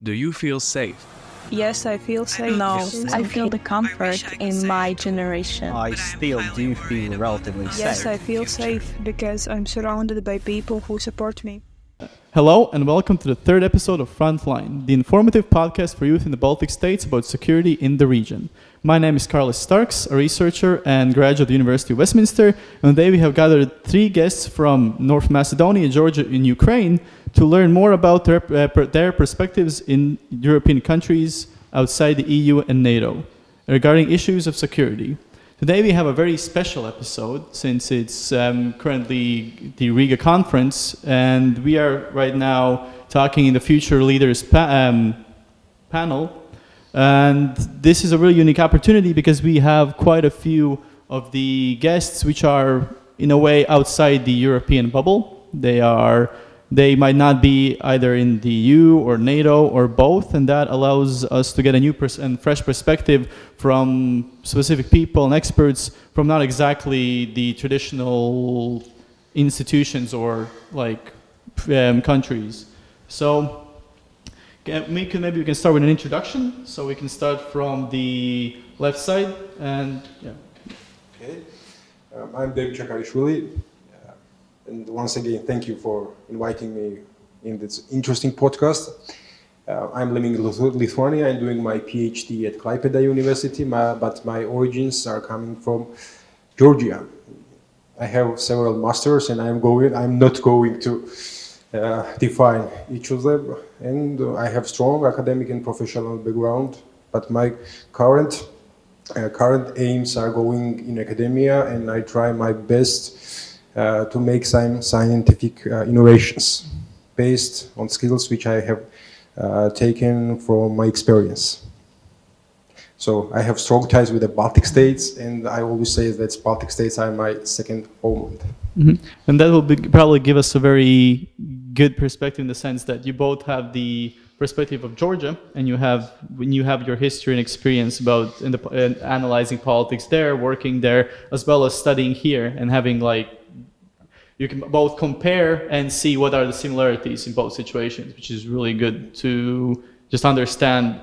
Do you feel safe? Yes, I feel safe. No, I feel the comfort in my generation. I still do feel relatively safe. Yes, I feel safe because I'm surrounded by people who support me. Hello and welcome to the third episode of FRONTLINE, the informative podcast for youth in the Baltic states about security in the region. My name is Carlos Starks, a researcher and graduate of the University of Westminster, and today we have gathered three guests from North Macedonia, Georgia, and Ukraine to learn more about their perspectives in European countries outside the EU and NATO regarding issues of security. Today we have a very special episode since it's currently the Riga conference, and we are right now talking in the Future Leaders panel. And this is a really unique opportunity because we have quite a few of the guests which are in a way outside the European bubble. They might not be either in the EU or NATO or both, and that allows us to get a new and fresh perspective from specific people and experts from not exactly the traditional institutions or countries. So maybe we can start with an introduction. So we can start from the left side, and yeah. Okay, I'm David Chakarishvili. And once again, thank you for inviting me in this interesting podcast. I'm living in Lithuania and doing my PhD at Klaipėda University, but my origins are coming from Georgia. I have several masters, and I'm not going to define each of them. And I have strong academic and professional background, but my current aims are going in academia, and I try my best to make some scientific innovations based on skills which I have taken from my experience. So I have strong ties with the Baltic states, and I always say that Baltic states are my second homeland. Mm-hmm. And that will probably give us a very good perspective in the sense that you both have the perspective of Georgia, and when you have your history and experience about analyzing politics there, working there, as well as studying here and having you can both compare and see what are the similarities in both situations, which is really good to just understand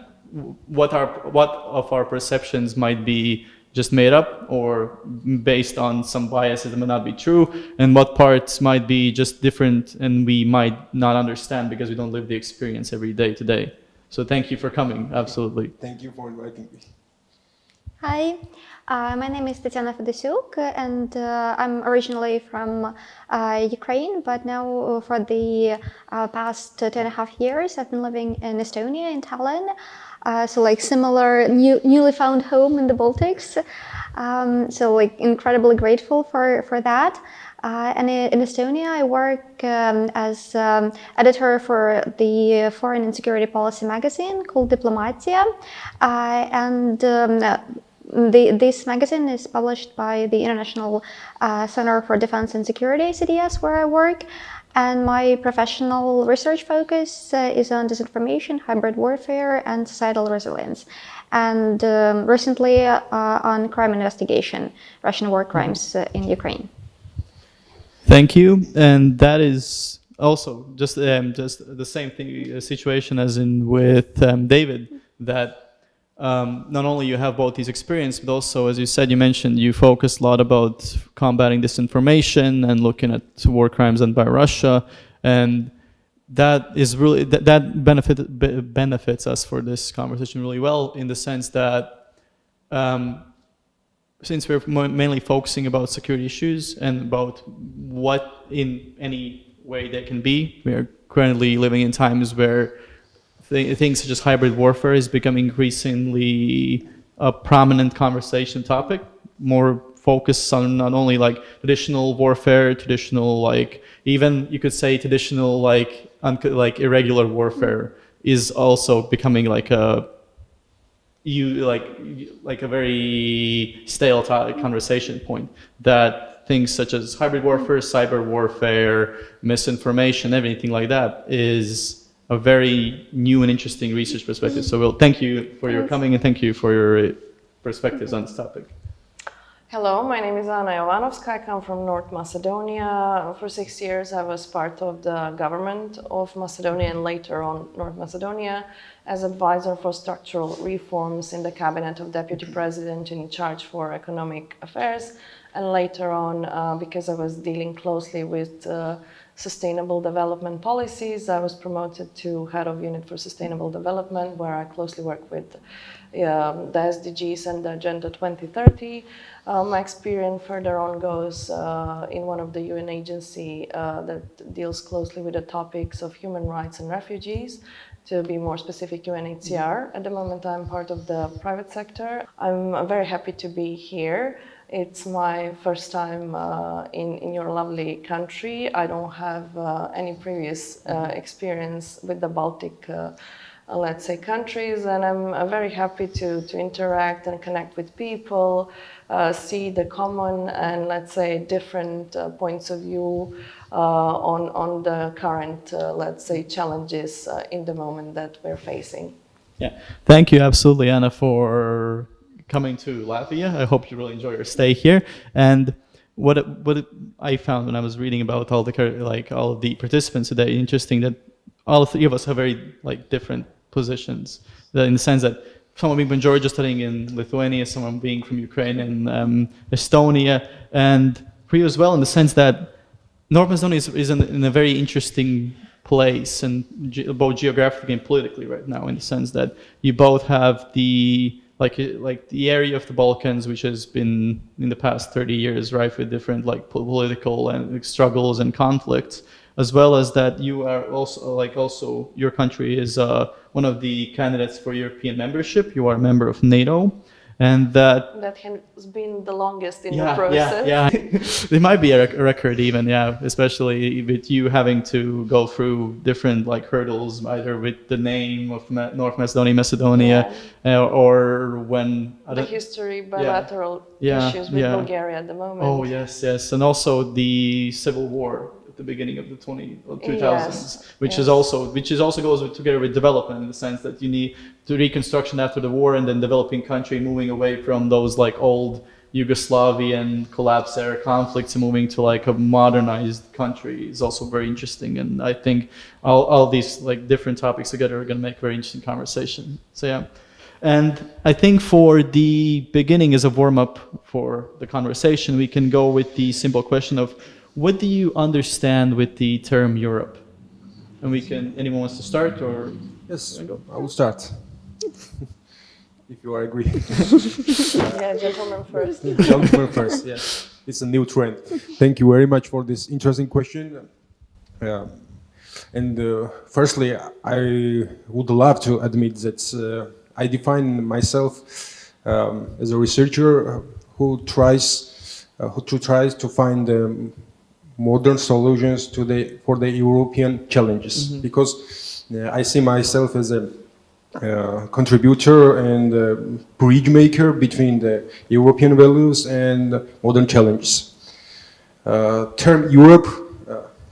what of our perceptions might be just made up or based on some biases that may not be true, and what parts might be just different and we might not understand because we don't live the experience every day today. So thank you for coming, absolutely. Thank you for inviting me. Hi, my name is Tatiana Fedosyuk, and I'm originally from Ukraine, but now for the past 2.5 years I've been living in Estonia, in Tallinn. So similar newly found home in the Baltics. So incredibly grateful for that. And in Estonia, I work as editor for the Foreign and Security Policy magazine called Diplomatia. This magazine is published by the International Center for Defense and Security, CDS, where I work. And my professional research focus is on disinformation, hybrid warfare, and societal resilience. And recently on crime investigation, Russian war crimes in Ukraine. Thank you. And that is also just the same thing, situation as in with David, that not only you have both these experience, but also, as you said, you mentioned you focus a lot about combating disinformation and looking at war crimes done by Russia, and that is really that benefits us for this conversation really well in the sense that since we're mainly focusing about security issues and about what in any way they can be, we are currently living in times where things such as hybrid warfare is becoming increasingly a prominent conversation topic, more focused on not only traditional warfare, traditional even you could say traditional irregular warfare is also becoming a very stale conversation point, that things such as hybrid warfare, cyber warfare, misinformation, everything like that is a very new and interesting research perspective. So thank you for your coming and thank you for your perspectives on this topic. Hello, my name is Anna Jovanovska. I come from North Macedonia. For 6 years, I was part of the government of Macedonia and later on North Macedonia as advisor for structural reforms in the cabinet of deputy president in charge for economic affairs. And later on, because I was dealing closely with sustainable development policies, I was promoted to head of unit for sustainable development, where I closely work with the SDGs and the Agenda 2030. My experience further on goes in one of the UN agency that deals closely with the topics of human rights and refugees, to be more specific, UNHCR. At the moment, I'm part of the private sector. I'm very happy to be here. It's my first time in your lovely country. I don't have any previous experience with the Baltic let's say, countries, and I'm very happy to interact and connect with people, see the common and, let's say, different points of view on the current, let's say, challenges in the moment that we're facing. Yeah, thank you absolutely, Anna, for coming to Latvia. I hope you really enjoy your stay here. And what I found when I was reading about all of the participants today, interesting that all three of us have very different positions, in the sense that someone being from Georgia studying in Lithuania, someone being from Ukraine and Estonia, and for you as well, in the sense that North Macedonia is in a very interesting place, and both geographically and politically right now, in the sense that you both have the the area of the Balkans, which has been in the past 30 years rife with different political and struggles and conflicts, as well as that you are also your country is one of the candidates for European membership. You are a member of NATO, and that has been the longest in the process. Yeah. It might be a record even, especially with you having to go through different hurdles, either with the name of North Macedonia, or when the history, bilateral issues with Bulgaria at the moment. Oh yes, and also the civil war at the beginning of the 2000s, which is also goes together with development, in the sense that you need to reconstruction after the war, and then developing country moving away from those old Yugoslavian collapse era conflicts and moving to a modernized country is also very interesting. And I think all these different topics together are going to make a very interesting conversation. So yeah. And I think for the beginning, as a warm-up for the conversation, we can go with the simple question of, what do you understand with the term Europe? And anyone wants to start, or? Yes, I will start. If you are agree. Gentlemen first. Gentlemen first, yes. It's a new trend. Thank you very much for this interesting question. Firstly, I would love to admit that I define myself as a researcher who tries to find modern solutions for the European challenges, because I see myself as a contributor and bridge maker between the European values and modern challenges. Term Europe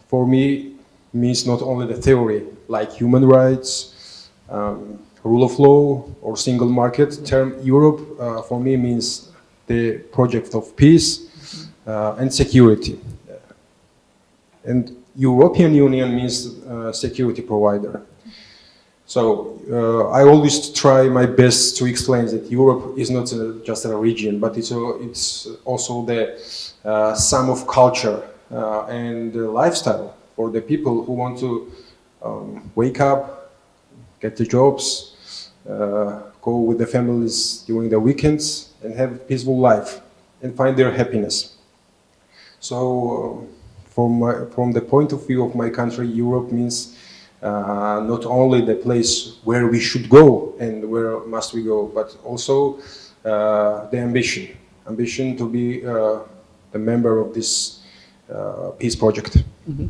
for me means not only the theory like human rights, rule of law, or single market. Term Europe for me means the project of peace and security. And European Union means security provider. So I always try my best to explain that Europe is not just a region, but it's also the sum of culture and lifestyle for the people who want to wake up, get the jobs, go with the families during the weekends, and have a peaceful life and find their happiness. So from the point of view of my country, Europe means not only the place where we should go and where must we go, but also the ambition to be the member of this peace project. Mm-hmm.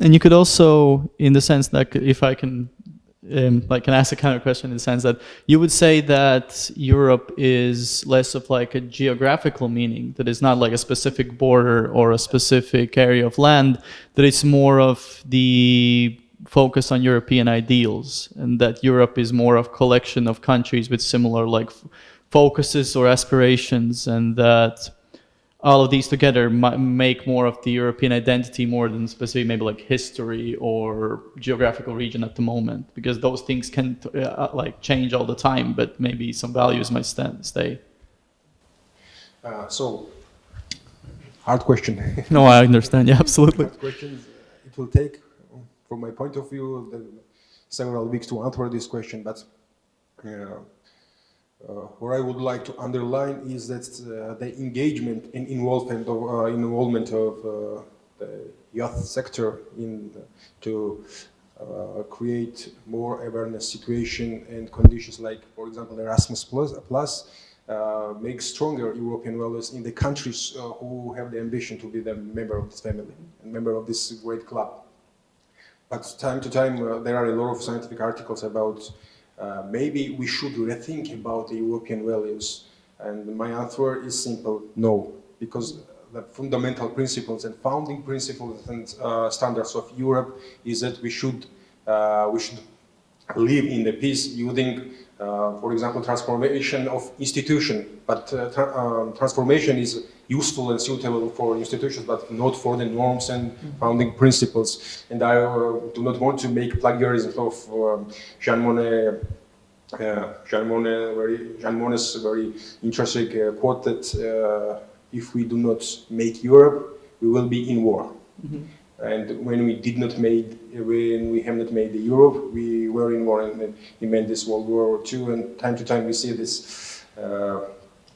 And you could also, in the sense that, if I can ask a kind of question, in the sense that you would say that Europe is less of a geographical meaning, that it's not a specific border or a specific area of land, that it's more of the focus on European ideals, and that Europe is more of a collection of countries with similar focuses or aspirations, and that all of these together make more of the European identity more than specifically maybe like history or geographical region at the moment, because those things can like change all the time, but maybe some values might stay. So, hard question. No, I understand. Yeah, absolutely. Hard questions. It will take, from my point of view, several weeks to answer this question, but what I would like to underline is that the engagement and involvement of the youth sector to create more awareness situation and conditions like, for example, Erasmus Plus make stronger European values in the countries who have the ambition to be the member of this family and member of this great club. But time to time, there are a lot of scientific articles about maybe we should rethink about the European values. And my answer is simple, no. Because the fundamental principles and founding principles and standards of Europe is that we should live in the peace using, for example, transformation of institution. But transformation is useful and suitable for institutions, but not for the norms and founding principles. And I do not want to make plagiarism of Jean Monnet's very interesting quote that if we do not make Europe, we will be in war. Mm-hmm. And when we have not made the Europe, we were in war, and he meant this World War II. And time to time we see this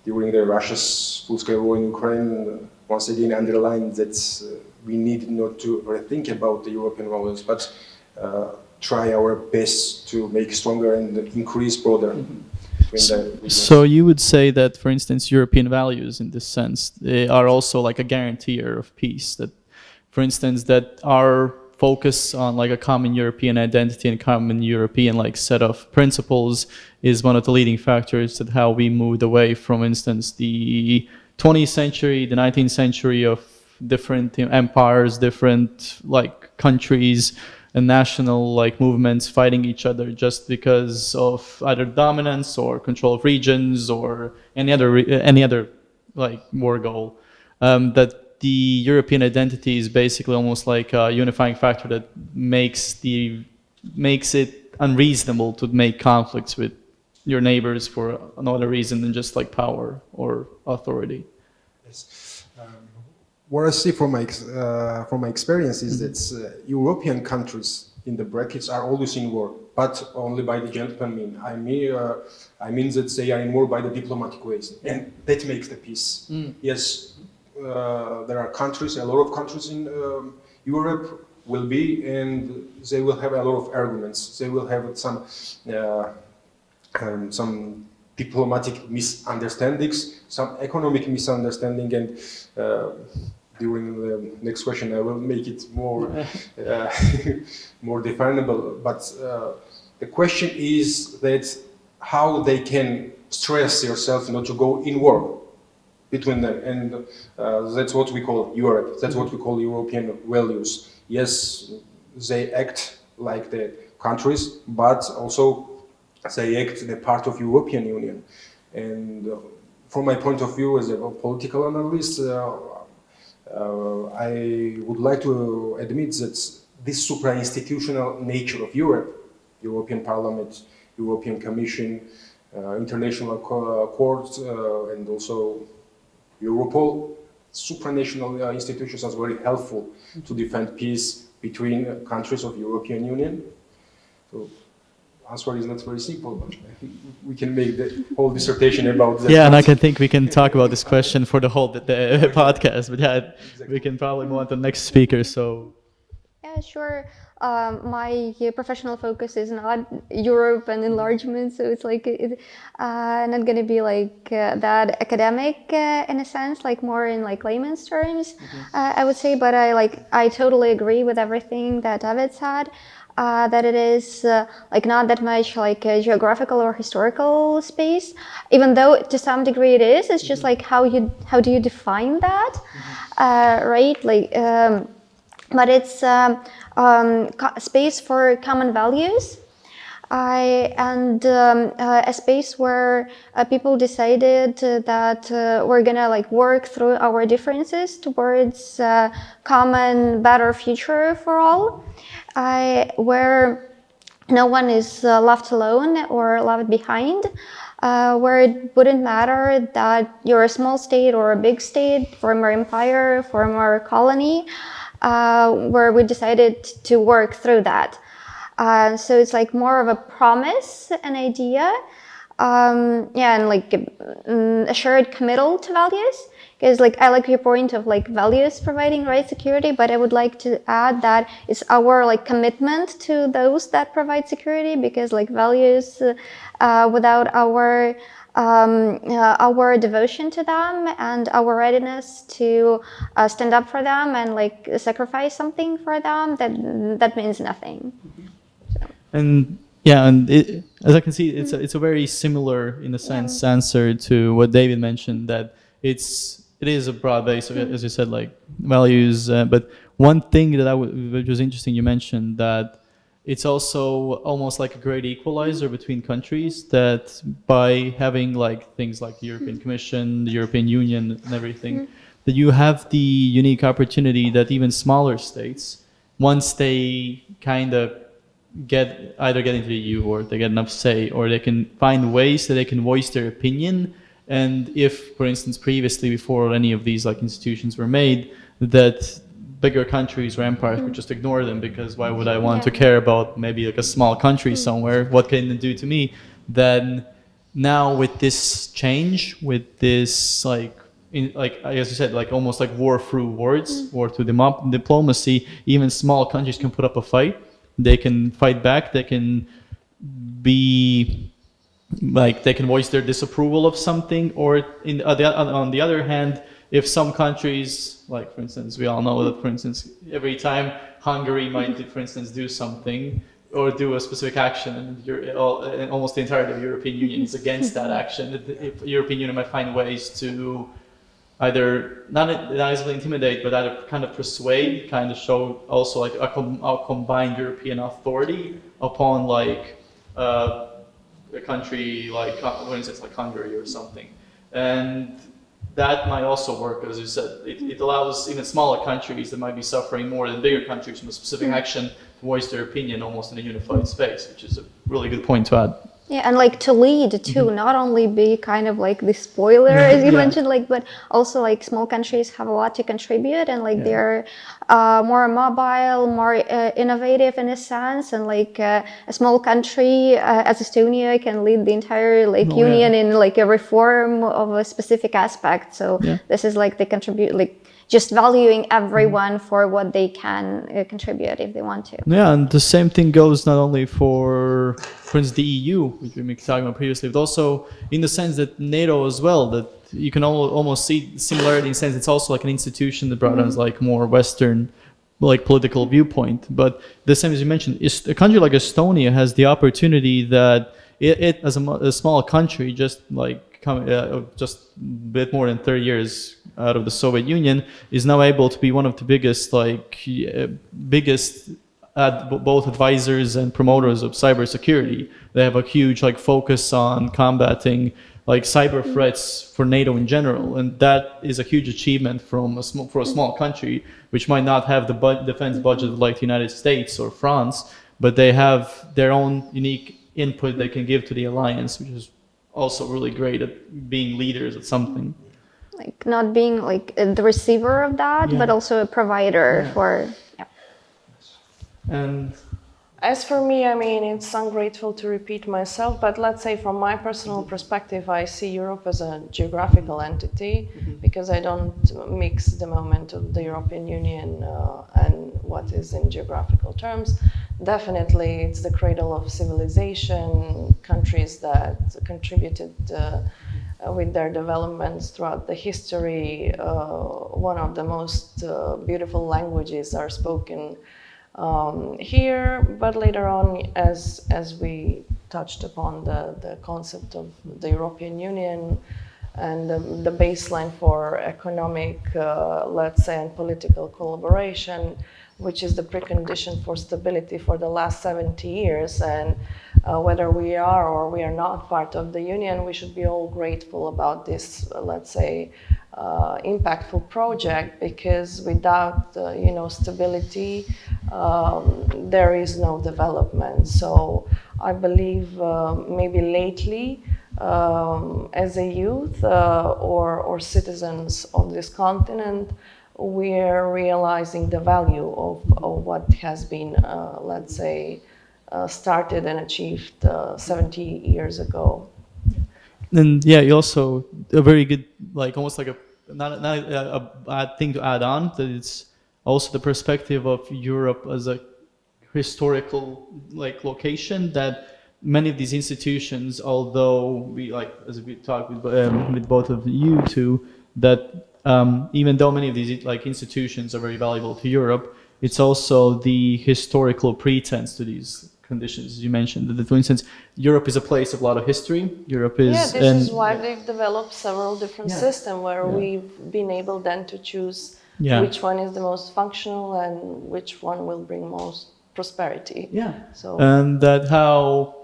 during the Russia's full-scale war in Ukraine. Once again, underlined that we need not to rethink about the European values, but try our best to make stronger and increase broader. Mm-hmm. So you would say that, for instance, European values, in this sense, they are also like a guarantor of peace. That, for instance, that our focus on like a common European identity and common European like set of principles is one of the leading factors that how we moved away from, instance, the 20th century, the 19th century of different empires, different like countries and national like movements fighting each other just because of either dominance or control of regions or any other like war goal. That the European identity is basically almost like a unifying factor that makes it unreasonable to make conflicts with your neighbors for another reason than just like power or authority. Yes. What I see from my experience is that European countries in the brackets are always in war, but only by the gentleman. I mean that they are in war by the diplomatic ways, and that makes the peace. Yes. There are countries, a lot of countries in Europe will be, and they will have a lot of arguments. They will have some diplomatic misunderstandings, some economic misunderstanding, and during the next question I will make it more more definable. But the question is that how they can stress yourself not to go in war between them, and that's what we call Europe. That's what we call European values. Yes, they act like the countries, but also they act the part of European Union. And from my point of view as a political analyst, I would like to admit that this supra-institutional nature of Europe, European Parliament, European Commission, International Court, and also Europol, supranational institutions are very helpful to defend peace between countries of European Union. So, answer is not very simple, but I think we can make the whole dissertation about that. Yeah, and I think we can talk about this question for the whole podcast, but yeah, exactly. We can probably move on to the next speaker. So, yeah, sure. My professional focus is not Europe and enlargement, so it's like not going to be like that academic in a sense, like more in like layman's terms, I would say. But I totally agree with everything that David said. That it is like not that much like a geographical or historical space, even though to some degree it is. It's just like how do you define that, right? Like, but it's space for common values, and a space where people decided that we're gonna like work through our differences towards a common, better future for all, where no one is left alone or left behind, where it wouldn't matter that you're a small state or a big state, former empire, former colony, where we decided to work through that. So it's like more of a promise, an idea, and like a shared committal to values. Because like I like your point of like values providing right security, but I would like to add that it's our like commitment to those that provide security, because like values without our devotion to them and our readiness to stand up for them and like sacrifice something for them, that means nothing. And yeah, and as I can see, it's a very similar, in a sense, answer to what David mentioned, that it is a broad base, as you said, like values. But one thing that which was interesting, you mentioned that it's also almost like a great equalizer between countries, that by having like things like the European Commission, the European Union and everything, that you have the unique opportunity that even smaller states, once they kind of either get into the EU or they get enough say, or they can find ways that they can voice their opinion. And if, for instance, previously, before any of these like institutions were made, that bigger countries or empires would just ignore them, because why would I want to care about maybe like a small country somewhere? What can it do to me? Then now with this change, with this like as you said, like almost like war through words, war through diplomacy, even small countries can put up a fight. They can fight back. They can be like, they can voice their disapproval of something. Or on the other hand, if some countries, like for instance, we all know that, for instance, every time Hungary might, for instance, do something or do a specific action, and almost the entirety of the European Union is against that action, the European Union might find ways to either not easily intimidate, but either kind of persuade, kind of show also like a combined European authority upon like a country like, for instance, like Hungary or something. And that might also work, as you said. It allows even smaller countries that might be suffering more than bigger countries from a specific action to voice their opinion almost in a unified space, which is a really good point to add. Yeah, and like to lead too, not only be kind of like the spoiler, as you mentioned, like, but also like small countries have a lot to contribute, and like they're more mobile, more innovative in a sense, and like a small country as Estonia can lead the entire like union in like a reform of a specific aspect. So this is like they contribute, like just valuing everyone for what they can contribute if they want to. Yeah, and the same thing goes not only for instance, the EU, which we were talking about previously, but also in the sense that NATO as well, that you can almost see similarity in the sense it's also like an institution that brought us like more Western like political viewpoint. But the same as you mentioned, a country like Estonia has the opportunity that it as a small country, just like just a bit more than 30 years out of the Soviet Union, is now able to be one of the biggest both advisors and promoters of cybersecurity. They have a huge like focus on combating like cyber threats for NATO in general, and that is a huge achievement for a small country which might not have the defense budget like the United States or France, but they have their own unique input they can give to the alliance, which is also really great at being leaders at something. Like not being like the receiver of that, but also a provider for. And as for me, I mean, it's ungrateful to repeat myself, but let's say from my personal perspective, I see Europe as a geographical entity, because I don't mix the moment of the European Union and what is in geographical terms. Definitely, it's the cradle of civilization, countries that contributed with their developments throughout the history. One of the most beautiful languages are spoken here, but later on, as we touched upon the concept of the European Union and the baseline for economic, let's say, and political collaboration, which is the precondition for stability for the last 70 years. And whether we are or we are not part of the Union, we should be all grateful about this, let's say, impactful project, because without stability, there is no development. So I believe maybe lately, as a youth or citizens of this continent, we're realizing the value of what has been, let's say, started and achieved 70 years ago. And yeah, you also a very good, like almost like a not a bad thing to add on, that it's also the perspective of Europe as a historical like location, that many of these institutions, although we like, as we talked with both of you two, that even though many of these like institutions are very valuable to Europe, it's also the historical pretense to these conditions, as you mentioned. That, for instance, Europe is a place of a lot of history. Europe is... Yeah, this is why they've developed several different systems where we've been able then to choose which one is the most functional and which one will bring most prosperity. Yeah. So and that how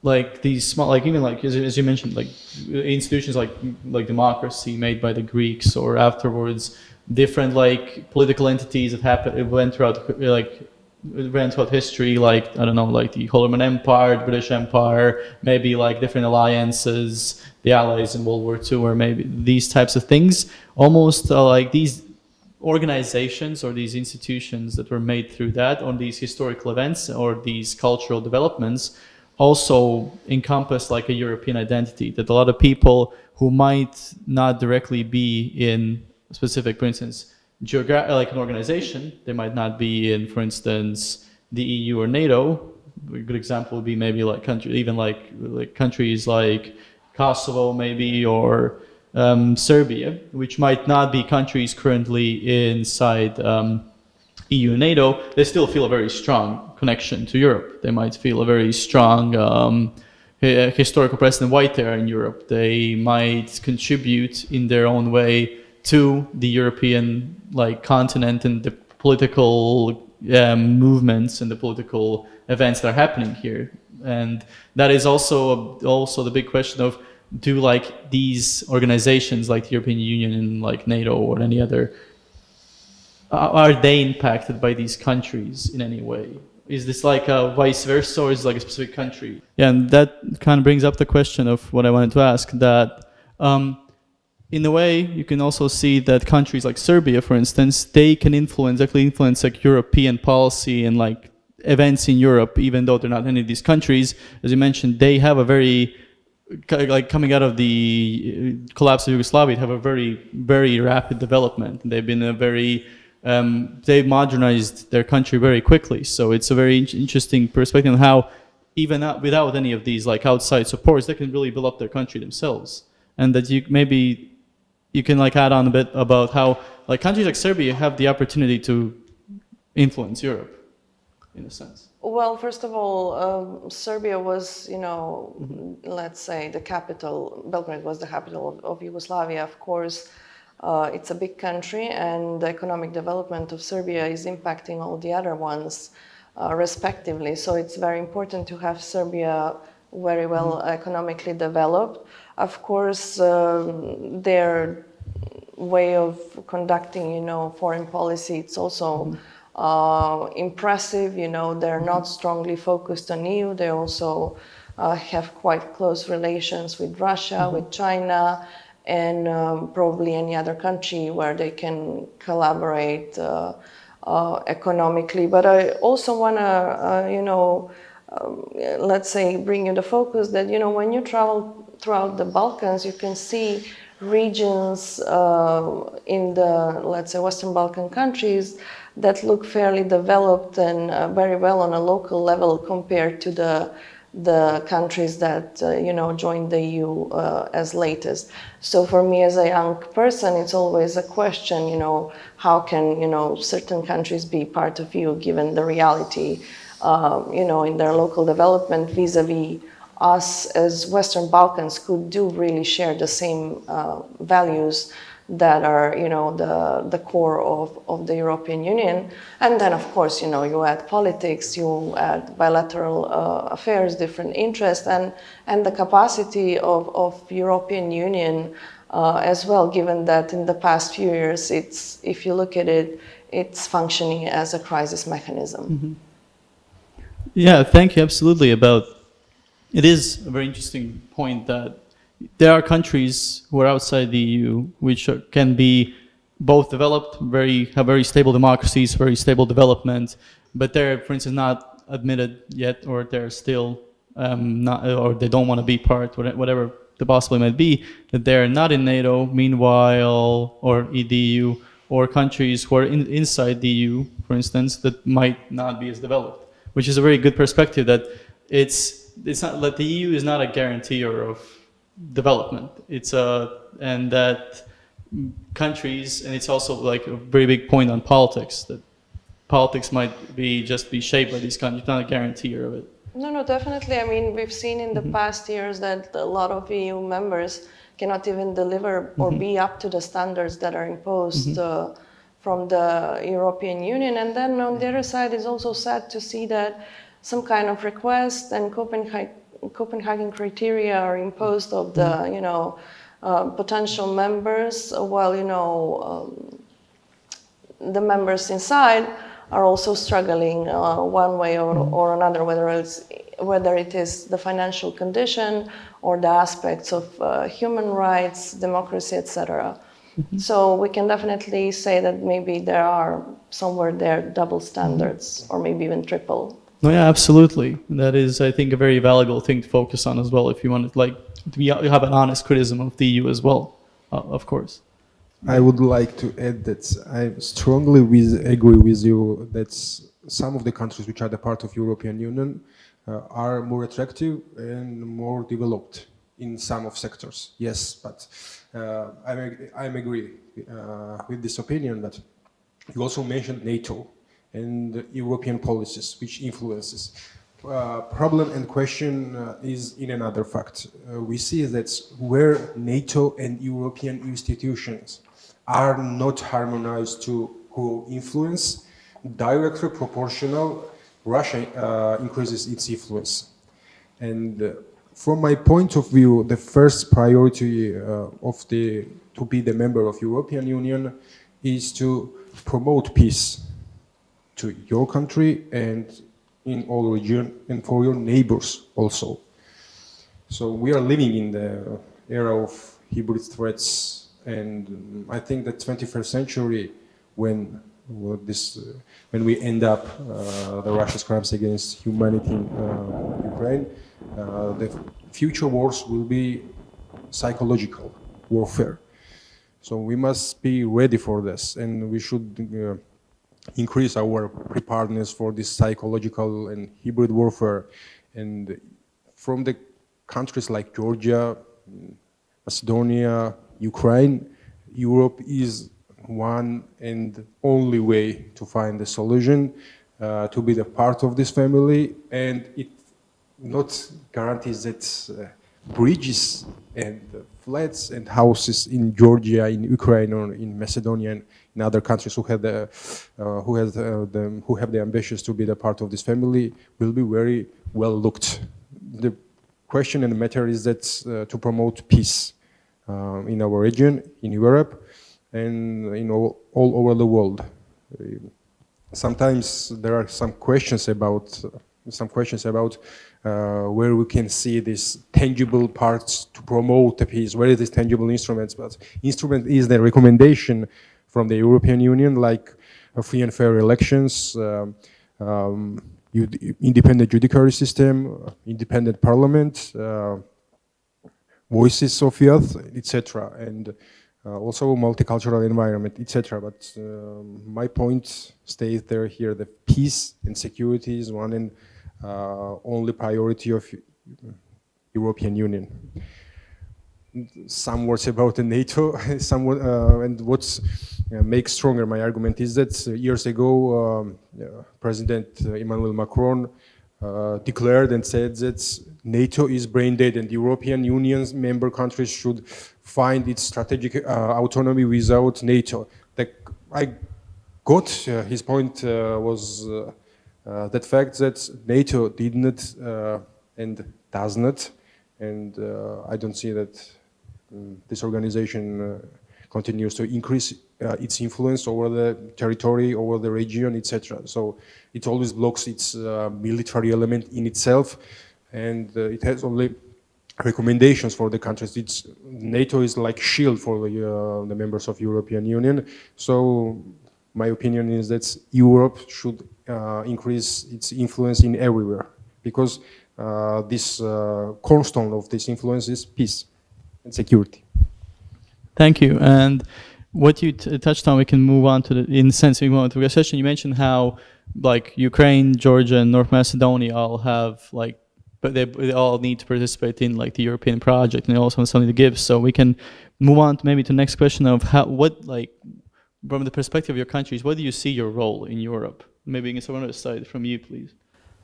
like these small, like even like as you mentioned, like institutions like democracy made by the Greeks, or afterwards different like political entities that happened went throughout history, like I don't know, like the Ottoman Empire, the British Empire, maybe like different alliances, the Allies in World War II, or maybe these types of things. Almost like these organizations or these institutions that were made through that, on these historical events or these cultural developments, also encompass like a European identity, that a lot of people who might not directly be in specific, for instance, like an organization, they might not be in, for instance, the EU or NATO. A good example would be maybe like countries like Kosovo, maybe, or Serbia, which might not be countries currently inside EU and NATO. They still feel a very strong connection to Europe. They might feel a very strong historical precedent why they are in Europe. They might contribute in their own way to the European like continent and the political movements and the political events that are happening here. And that is also the big question of, do like these organizations like the European Union and like NATO or any other, are they impacted by these countries in any way? Is this like a vice versa, or is it like a specific country? Yeah, and that kind of brings up the question of what I wanted to ask, that in a way, you can also see that countries like Serbia, for instance, they can influence like European policy and like events in Europe, even though they're not in any of these countries. As you mentioned, they have a very, like coming out of the collapse of Yugoslavia, they have a very, very rapid development. They've been a very, they've modernized their country very quickly. So it's a very interesting perspective on how, even without any of these like outside supports, they can really build up their country themselves. And that you can like add on a bit about how like countries like Serbia have the opportunity to influence Europe, in a sense. well, first of all, Serbia was, let's say the capital, Belgrade was the capital of Yugoslavia. Of course, it's a big country, and the economic development of Serbia is impacting all the other ones respectively. So it's very important to have Serbia very well economically developed. Of course, their way of conducting, foreign policy, it's also impressive. They're not strongly focused on EU. They also have quite close relations with Russia, with China, and probably any other country where they can collaborate economically. But I also want to, let's say, bring you the focus that, when you travel throughout the Balkans, you can see regions in the, let's say, Western Balkan countries that look fairly developed and very well on a local level compared to the countries that, joined the EU as latest. So for me as a young person, it's always a question, how can, certain countries be part of EU given the reality, in their local development vis-a-vis us as Western Balkans could do really share the same values that are, the core of the European Union. And then, of course, you add politics, you add bilateral affairs, different interests, and the capacity of European Union as well, given that in the past few years, if you look at it, it's functioning as a crisis mechanism. Mm-hmm. Yeah, thank you. Absolutely. It is a very interesting point that there are countries who are outside the EU which can be both developed, have very stable democracies, very stable development, but they're, for instance, not admitted yet, or they're still not, or they don't want to be part, whatever the possibility might be, that they're not in NATO, meanwhile, or the EU, or countries who are inside the EU, for instance, that might not be as developed, which is a very good perspective that it's not that the EU is not a guarantor of development. And that countries, and it's also like a very big point on politics, that politics might just be shaped by these countries, not a guarantor of it. No, definitely. I mean, we've seen in the past years that a lot of EU members cannot even deliver or be up to the standards that are imposed from the European Union. And then on the other side, it's also sad to see that some kind of request and Copenhagen criteria are imposed of the, potential members, while, the members inside are also struggling one way or another, whether it is the financial condition or the aspects of human rights, democracy, etc. So we can definitely say that maybe there are somewhere there double standards, or maybe even triple. No, yeah, absolutely. That is, I think, a very valuable thing to focus on as well, if you want to have an honest criticism of the EU as well, of course. I would like to add that I strongly agree with you that some of the countries which are the part of European Union are more attractive and more developed in some of sectors. Yes, but I agree with this opinion. But you also mentioned NATO and European policies, which influences. Problem and question is in another fact. We see that where NATO and European institutions are not harmonized to who influence, directly proportional, Russia increases its influence. And from my point of view, the first priority to be the member of European Union is to promote peace to your country and in all region, and for your neighbors also. So we are living in the era of hybrid threats, and I think that 21st century, when we end up the Russia's crimes against humanity in Ukraine, the future wars will be psychological warfare. So we must be ready for this, and we should increase our preparedness for this psychological and hybrid warfare. And from the countries like Georgia, Macedonia, Ukraine, Europe is one and only way to find a solution, to be the part of this family, and it not guarantees that bridges and flats and houses in Georgia, in Ukraine, or in Macedonia, and in other countries who have the ambitions to be the part of this family will be very well looked. The question and the matter is that to promote peace in our region, in Europe, and all over the world. Sometimes there are some questions about where we can see these tangible parts to promote the peace. Where is these tangible instruments? But instrument is the recommendation from the European Union, like free and fair elections, independent judiciary system, independent parliament, voices of youth, etc., and also multicultural environment, etc. But my point stays there here: the peace and security is one and only priority of European Union. Some words about the NATO, and what makes stronger my argument is that years ago, President Emmanuel Macron declared and said that NATO is brain dead and the European Union's member countries should find its strategic autonomy without NATO. I got his point was that fact that NATO did not and does not, and I don't see that this organization continues to increase its influence over the territory, over the region, etc. So it always blocks its military element in itself, and it has only recommendations for the countries. NATO is like shield for the members of European Union. So my opinion is that Europe should increase its influence in everywhere, because this cornerstone of this influence is peace and security. Thank you. And what you touched on, we can move on to in the sense we move on to the session. You mentioned how like Ukraine, Georgia, and North Macedonia all have like, but they all need to participate in like the European project, and they also have something to give. So we can move on to maybe to the next question of what like from the perspective of your countries, what do you see your role in Europe? Maybe you can start on the side from you, please.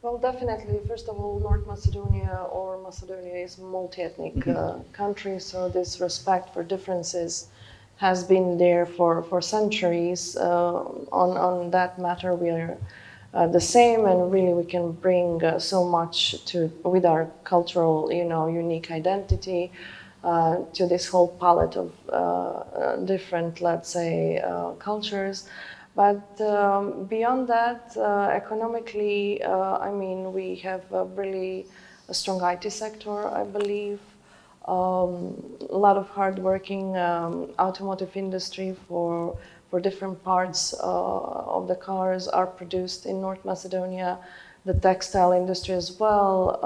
Well, definitely. First of all, North Macedonia or Macedonia is a multi-ethnic country, so this respect for differences has been there for centuries. On that matter, we are the same, and really we can bring so much with our cultural, unique identity to this whole palette of different, let's say, cultures. But beyond that, economically, I mean, we have a strong IT sector, I believe. A lot of hardworking automotive industry for different parts of the cars are produced in North Macedonia. The textile industry as well.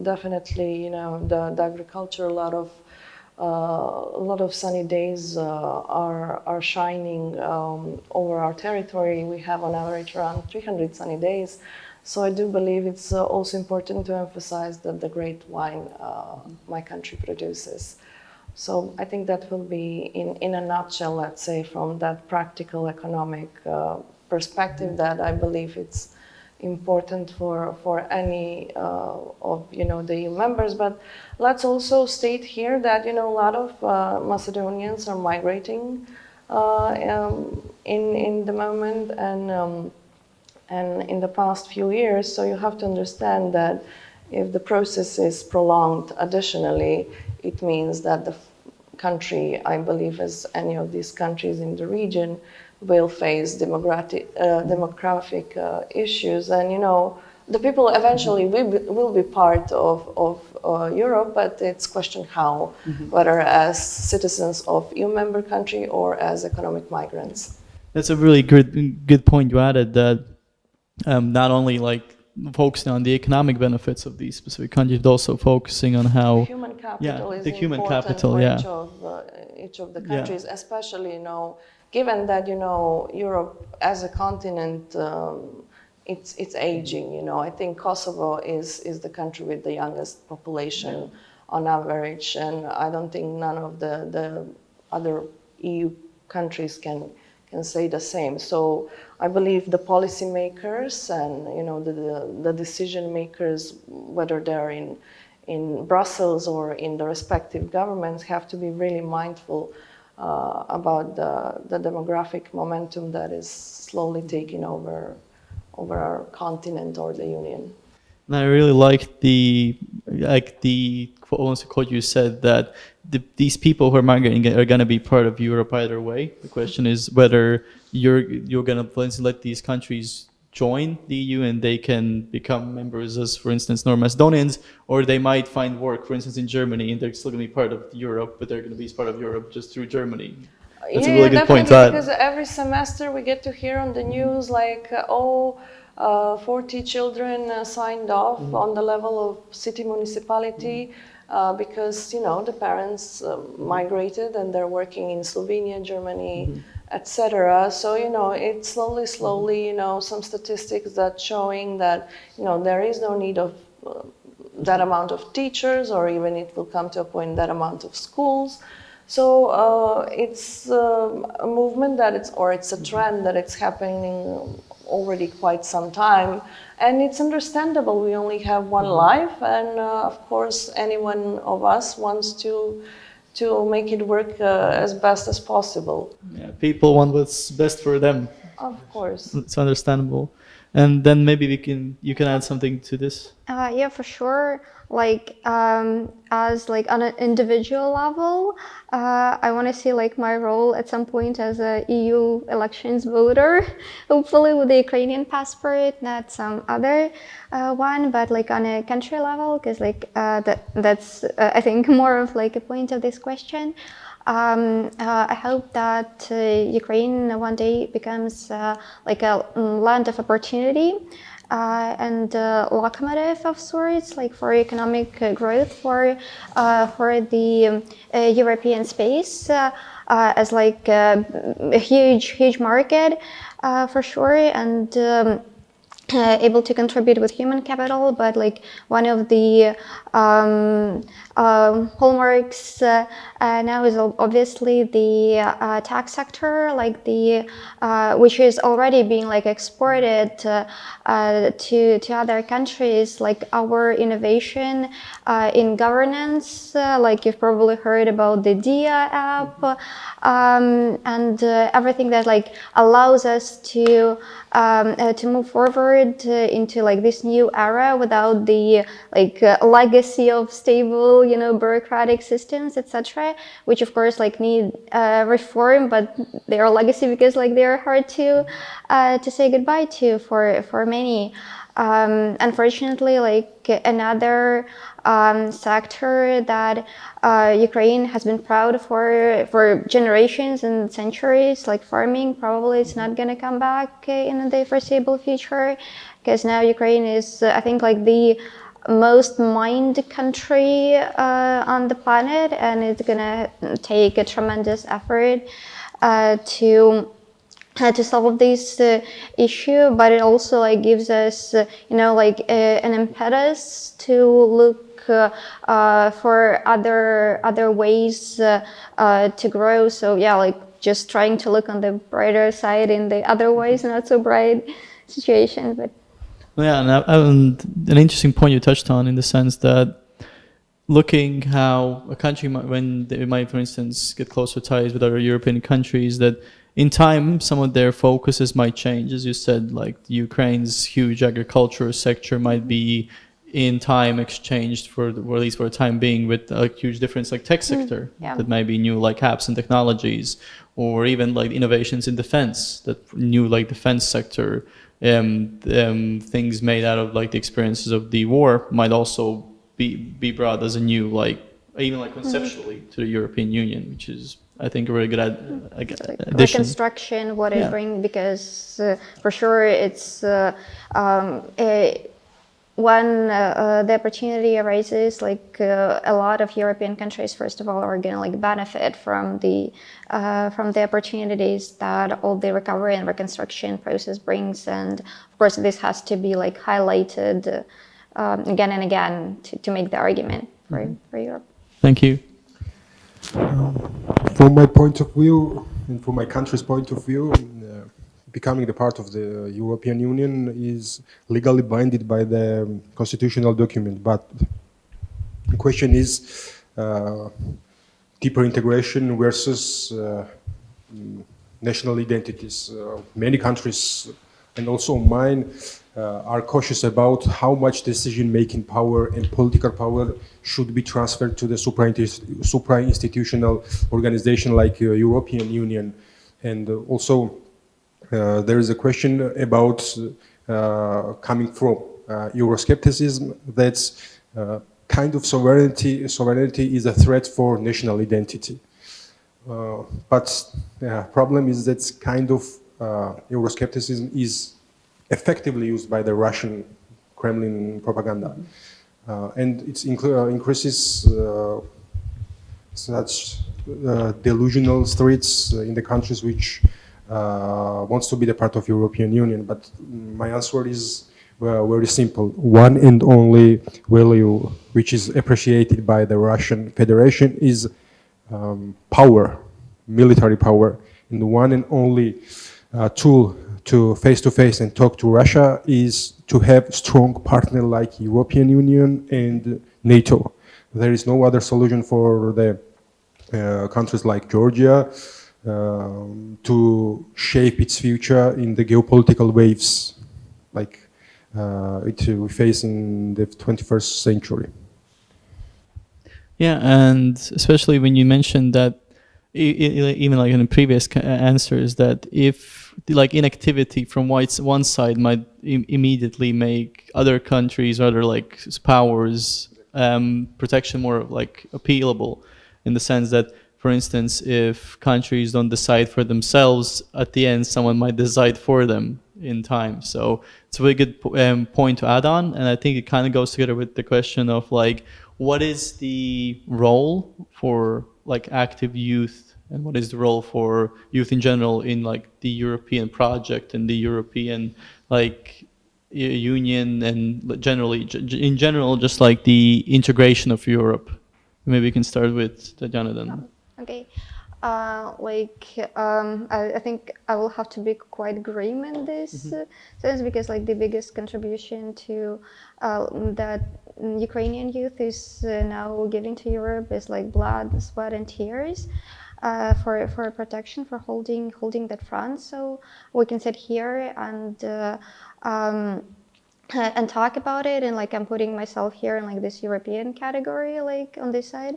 Definitely, the agriculture. A lot of sunny days are shining over our territory. We have on average around 300 sunny days. So I do believe it's also important to emphasize that the great wine my country produces. So I think that will be in a nutshell, let's say, from that practical economic perspective, that I believe it's important for any of the EU members. But let's also state here that a lot of Macedonians are migrating in the moment and in the past few years. So you have to understand that if the process is prolonged additionally, it means that the country, I believe, as any of these countries in the region, will face demographic issues, and the people eventually will be part of Europe, but it's question how, whether as citizens of EU member country or as economic migrants. That's a really good point you added, that not only like focusing on the economic benefits of these specific countries, but also focusing on how human capital is the human important capital, for each of the countries, especially given that Europe as a continent, it's aging. I think Kosovo is the country with the youngest population on average, and I don't think none of the other EU countries can say the same. So I believe the policymakers and the decision makers, whether they're in Brussels or in the respective governments, have to be really mindful about the demographic momentum that is slowly taking over our continent or the Union. And I really liked the quote you said, that these people who are migrating are going to be part of Europe either way. The question is whether you're going to, for instance, let these countries join the EU and they can become members as, for instance, North Macedonians, or they might find work, for instance, in Germany, and they're still going to be part of Europe, but they're going to be part of Europe just through Germany. That's a really good point to add. Because every semester we get to hear on the news 40 children signed off on the level of city municipality because the parents migrated and they're working in Slovenia, Germany, etc. So it's slowly, some statistics that showing that there is no need of that amount of teachers, or even it will come to a point that amount of schools. So it's a movement it's a trend that it's happening already quite some time, and it's understandable. We only have one life, and of course, any one of us wants to make it work as best as possible. Yeah, people want what's best for them. Of course. It's understandable. And then maybe you can add something to this. Yeah, for sure. Like as like on an individual level, I want to see like my role at some point as a EU elections voter, hopefully with the Ukrainian passport, not some other one, but like on a country level, because like that's I think more of like a point of this question. I hope that Ukraine one day becomes like a land of opportunity and locomotive of sorts, like for economic growth for the European space as like a huge market for sure, and able to contribute with human capital, but like one of the hallmarks now is obviously the tech sector, like the which is already being like exported to other countries, like our innovation in governance, like you've probably heard about the DIA app, and everything that like allows us to move forward into like this new era without the like legacy of stable, bureaucratic systems, etc., which of course like need reform, but they are legacy because like they are hard to say goodbye to for many. Unfortunately, like another sector that Ukraine has been proud for generations and centuries, like farming, probably it's not going to come back in the foreseeable future, because now Ukraine is, I think, like the most mined country on the planet, and it's going to take a tremendous effort to solve this issue, but it also like gives us, an impetus to look for other ways to grow. So yeah, like just trying to look on the brighter side in the otherwise not so bright situation. But yeah, and an interesting point you touched on in the sense that looking how a country when they might, for instance, get closer ties with other European countries, that in time, some of their focuses might change. As you said, like Ukraine's huge agricultural sector might be in time exchanged or at least for a time being, with a huge difference like tech sector that might be new like apps and technologies, or even like innovations in defense, that new like defense sector, things made out of like the experiences of the war might also be brought as a new like even like conceptually to the European Union, which is I think a really good addition. Reconstruction, what it brings, because for sure it's when the opportunity arises, like a lot of European countries, first of all, are going to like benefit from the opportunities that all the recovery and reconstruction process brings, and of course this has to be like highlighted again and again to make the argument for Europe. Thank you. From my point of view, and from my country's point of view, becoming the part of the European Union is legally binded by the constitutional document. But the question is deeper integration versus national identities. Many countries, and also mine, are cautious about how much decision-making power and political power should be transferred to the supra-institutional organization like European Union. And also there is a question about coming from Euroscepticism, that's kind of sovereignty is a threat for national identity. But the problem is that kind of Euroscepticism is effectively used by the Russian Kremlin propaganda. And it increases such delusional streets in the countries which wants to be the part of European Union. But my answer is very simple. One and only value which is appreciated by the Russian Federation is power, military power. And the one and only tool to face and talk to Russia is to have strong partner like European Union and NATO. There is no other solution for the countries like Georgia to shape its future in the geopolitical waves like we face in the 21st century. Yeah, and especially when you mentioned that, even like in the previous answers, that if like inactivity from one side might immediately make other countries, other like powers, protection more like appealable, in the sense that, for instance, if countries don't decide for themselves, at the end someone might decide for them in time. So it's a very good point to add on, and I think it kind of goes together with the question of like, what is the role for like active youth, and what is the role for youth in general in like the European project and the European like union, and generally in general just like the integration of Europe? Maybe we can start with Tatiana then. Okay. I think I will have to be quite grim in this sense, because like the biggest contribution to that Ukrainian youth is now giving to Europe is like blood, sweat, and tears for protection, for holding that front. So we can sit here and talk about it, and like I'm putting myself here in like this European category, like on this side,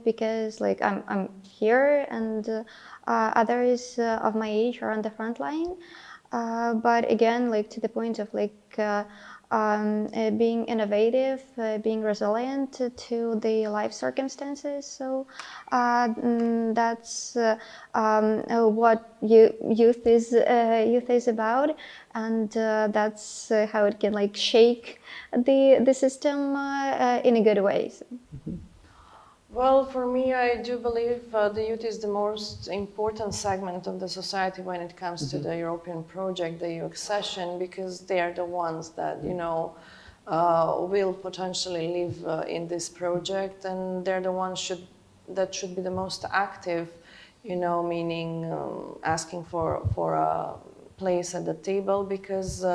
because like I'm here, and others of my age are on the front line. But again, like to the point of like being innovative, being resilient to the life circumstances. So that's what youth is about, and that's how it can like shake the system in a good way. So. Well, for me, I do believe the youth is the most important segment of the society when it comes to the European project, the EU accession, because they are the ones that, you know, will potentially live in this project, and they're the ones that should be the most active, you know, meaning asking for a place at the table, because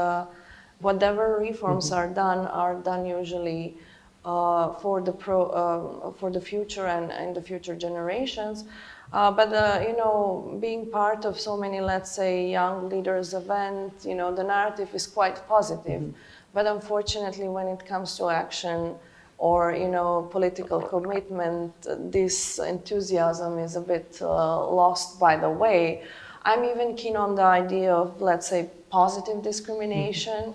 whatever reforms are done usually for the future and the future generations. But you know, being part of so many, let's say, young leaders event, you know, the narrative is quite positive. But unfortunately, when it comes to action or, you know, political commitment, this enthusiasm is a bit lost by the way. I'm even keen on the idea of, let's say, positive discrimination.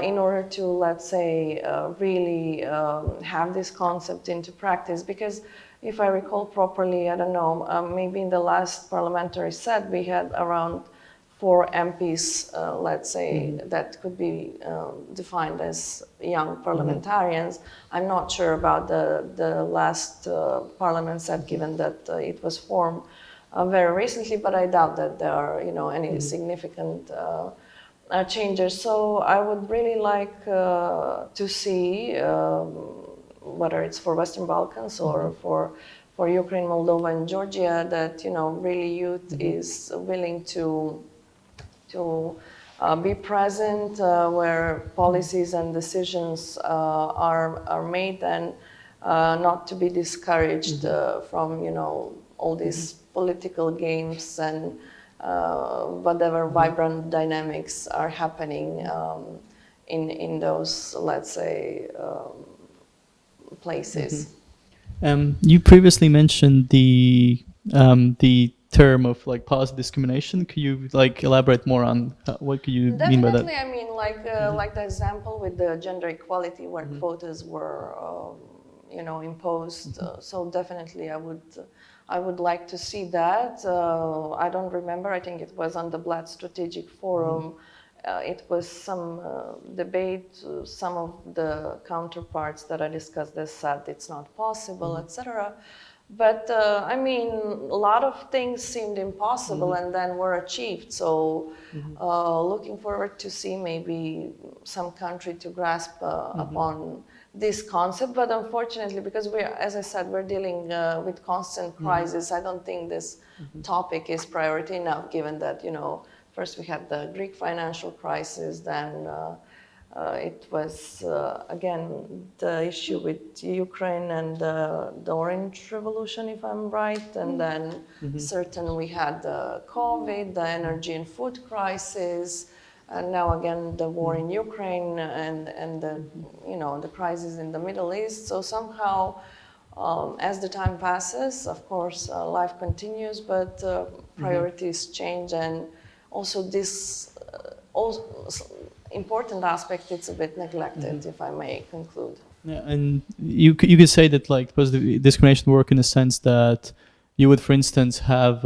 In order to, let's say, really have this concept into practice. Because if I recall properly, I don't know, maybe in the last parliamentary set, we had around 4 MPs, let's say, that could be defined as young parliamentarians. I'm not sure about the last parliament set, given that it was formed very recently, but I doubt that there are, you know, any significant changes. So I would really like to see, whether it's for Western Balkans or for Ukraine, Moldova, and Georgia, that, you know, really youth is willing to be present where policies and decisions are made, and not to be discouraged from, you know, all these political games and whatever vibrant dynamics are happening in those, let's say, places. You previously mentioned the term of like positive discrimination. Could you like elaborate more on what could you mean by that? Definitely, I mean, like the example with the gender equality, where quotas were, you know, imposed. So definitely, I would like to see that. I don't remember. I think it was on the Blatt Strategic Forum. It was some debate. Some of the counterparts that I discussed this said it's not possible, etc. But I mean, a lot of things seemed impossible and then were achieved. So looking forward to see maybe some country to grasp upon this concept. But unfortunately, because as I said, we're dealing with constant crisis, I don't think this topic is priority enough, given that, you know, first we had the Greek financial crisis, then it was again the issue with Ukraine and the Orange Revolution, if I'm right, and then certain we had the COVID, the energy and food crisis, and now again the war in Ukraine and the the crisis in the Middle East. So somehow, as the time passes, of course, life continues, but priorities change, and also this important aspect, it's a bit neglected, if I may conclude. Yeah, and you could say that because the discrimination work in the sense that you would, for instance, have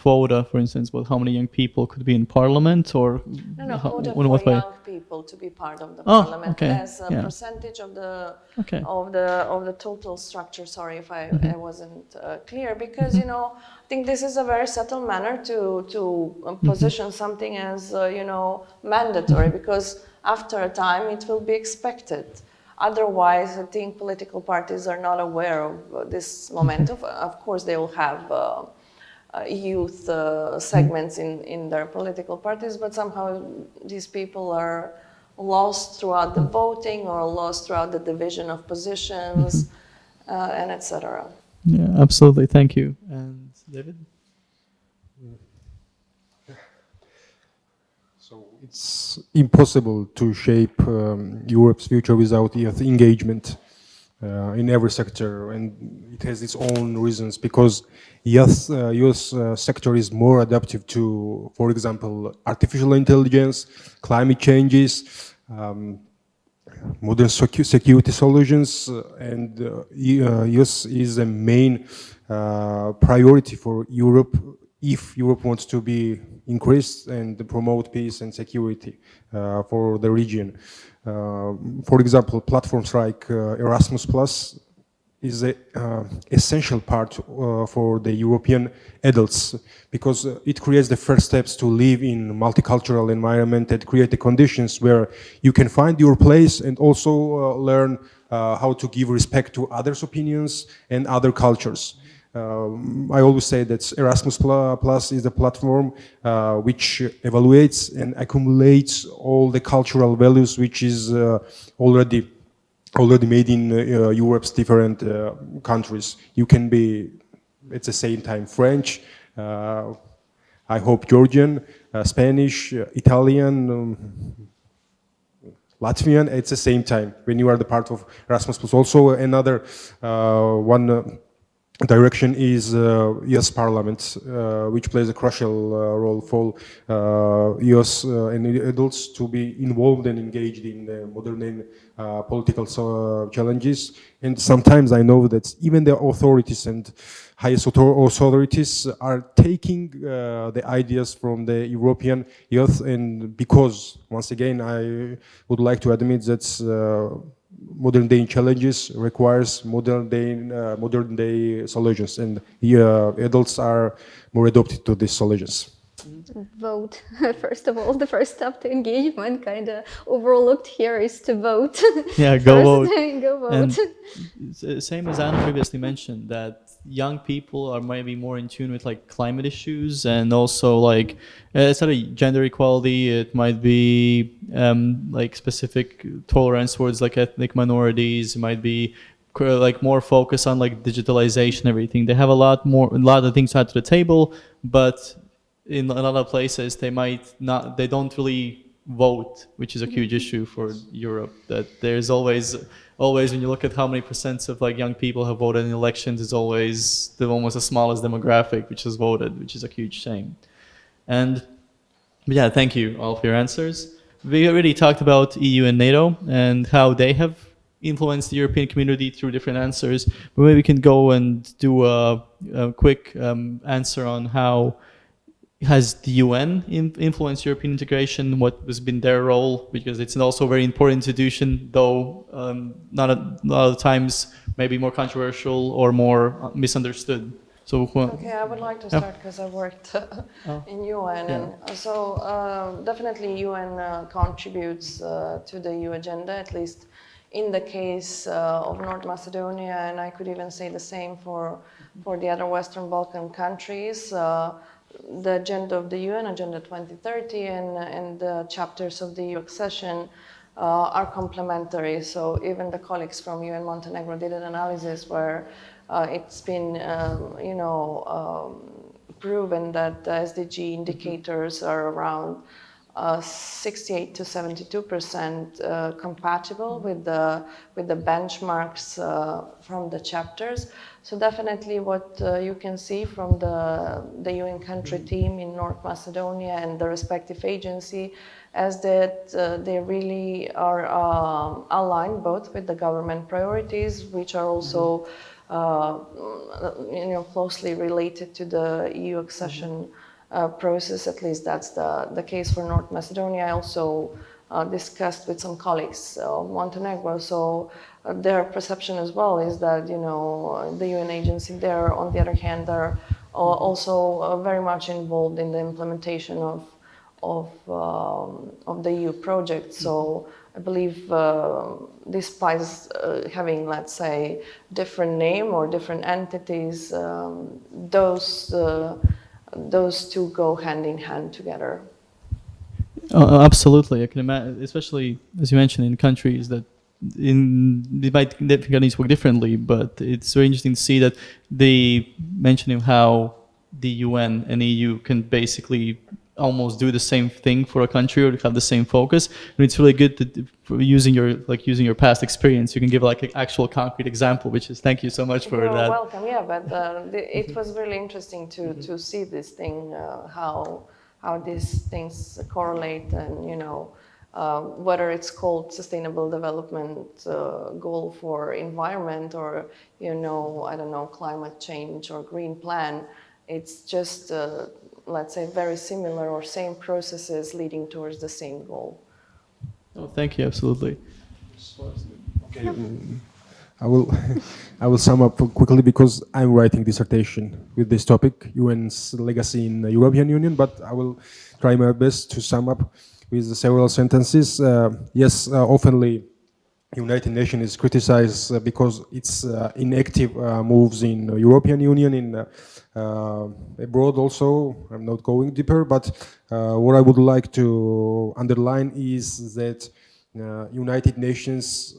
quota, for instance, about how many young people could be in parliament, or No, quota in what for way? young people to be part of the parliament as a percentage of the of the total structure. Sorry if I wasn't clear, because I think this is a very subtle manner to position something as mandatory, because after a time it will be expected. Otherwise, I think political parties are not aware of this momentum. Of course, they will have youth segments in their political parties, but somehow these people are lost throughout the voting or lost throughout the division of positions, and etc. Yeah, absolutely. Thank you. And David? So it's impossible to shape Europe's future without youth engagement in every sector, and it has its own reasons, because youth sector is more adaptive to, for example, artificial intelligence, climate changes, modern security solutions, and youth is a main priority for Europe if Europe wants to be increased and promote peace and security for the region. For example, platforms like Erasmus Plus is an essential part for the European adults, because it creates the first steps to live in multicultural environment and create the conditions where you can find your place and also learn how to give respect to others' opinions and other cultures. I always say that Erasmus Plus is a platform which evaluates and accumulates all the cultural values which is already made in Europe's different countries. You can be at the same time French, I hope Georgian, Spanish, Italian, Latvian at the same time when you are the part of Erasmus Plus. Also another one direction is US Parliament, which plays a crucial role for US and adults to be involved and engaged in the modern and political challenges. And sometimes I know that even the authorities and highest authorities are taking the ideas from the European youth, and because, once again, I would like to admit that modern day challenges requires modern day solutions, and adults are more adapted to these solutions. Vote. First of all, the first step to engagement, kind of overlooked here, is to vote. Yeah, go vote. Go vote. And same as Anna previously mentioned, that young people are maybe more in tune with climate issues, and also it's not a gender equality, it might be specific tolerance towards ethnic minorities, it might be more focus on digitalization, everything. They have a lot of things to add to the table, but in a lot of places they don't really vote, which is a huge issue for Europe. That there's always when you look at how many percent of young people have voted in elections, it's always almost the smallest demographic which has voted, which is a huge shame. And yeah, thank you all for your answers. We already talked about EU and NATO and how they have influenced the European community through different answers, but maybe we can go and do a quick answer on how has the UN influenced European integration? What has been their role? Because it's also a very important institution, though not a lot of times maybe more controversial or more misunderstood. So, okay, I would like to start because I worked in UN, and so definitely UN contributes to the EU agenda, at least in the case of North Macedonia, and I could even say the same for the other Western Balkan countries. the agenda of the UN, Agenda 2030, and the chapters of the EU accession are complementary. So even the colleagues from UN Montenegro did an analysis where it's been, proven that the SDG indicators are around 68 to 72% compatible with the benchmarks from the chapters. So definitely what you can see from the UN country team in North Macedonia and the respective agency is that they really are aligned both with the government priorities, which are also closely related to the EU accession process. At least that's the case for North Macedonia. I also discussed with some colleagues of Montenegro, so their perception as well is that the UN agency there, on the other hand, are also very much involved in the implementation of the EU project. So I believe despite having, let's say, different name or different entities, those two go hand in hand together. Absolutely, I can imagine, especially as you mentioned, in countries that they might different work differently, but it's very interesting to see that they mentioning how the UN and EU can basically almost do the same thing for a country or have the same focus. And it's really good that using your past experience, you can give like an actual concrete example, which is thank you so much for You're that. welcome. Yeah, but it was really interesting to see this thing, how these things correlate, and whether it's called sustainable development goal for environment or I don't know, climate change or green plan. It's just let's say very similar or same processes leading towards the same goal. Oh, thank you. Absolutely. Okay, I will sum up quickly because I'm writing dissertation with this topic, UN's legacy in the European Union, but I will try my best to sum up with several sentences. Yes, oftenly United Nations is criticized because its inactive moves in European Union, in abroad also. I'm not going deeper, but what I would like to underline is that United Nations,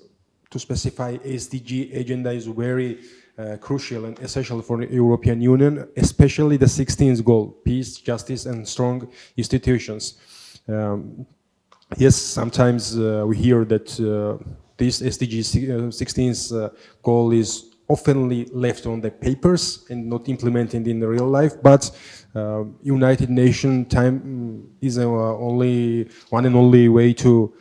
to specify SDG agenda, is very crucial and essential for the European Union, especially the 16th goal, peace, justice, and strong institutions. Yes, sometimes we hear that this SDG 16th goal is oftenly left on the papers and not implemented in real life, but United Nations time is only one and only way to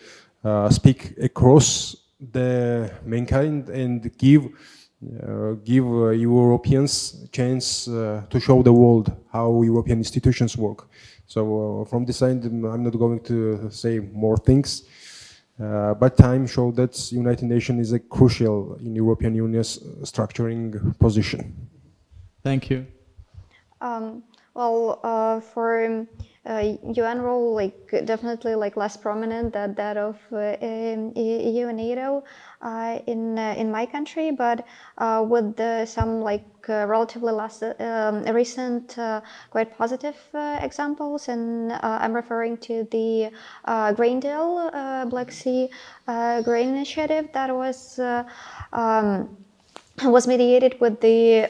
speak across the mankind and give Europeans a chance to show the world how European institutions work. So from this side, I'm not going to say more things, but time showed that United Nations is a crucial in European Union's structuring position. Thank you. For UN role, definitely less prominent than that of EU and NATO in my country, but with some relatively recent quite positive examples, and I'm referring to the Grain Deal, Black Sea Grain Initiative that was mediated with the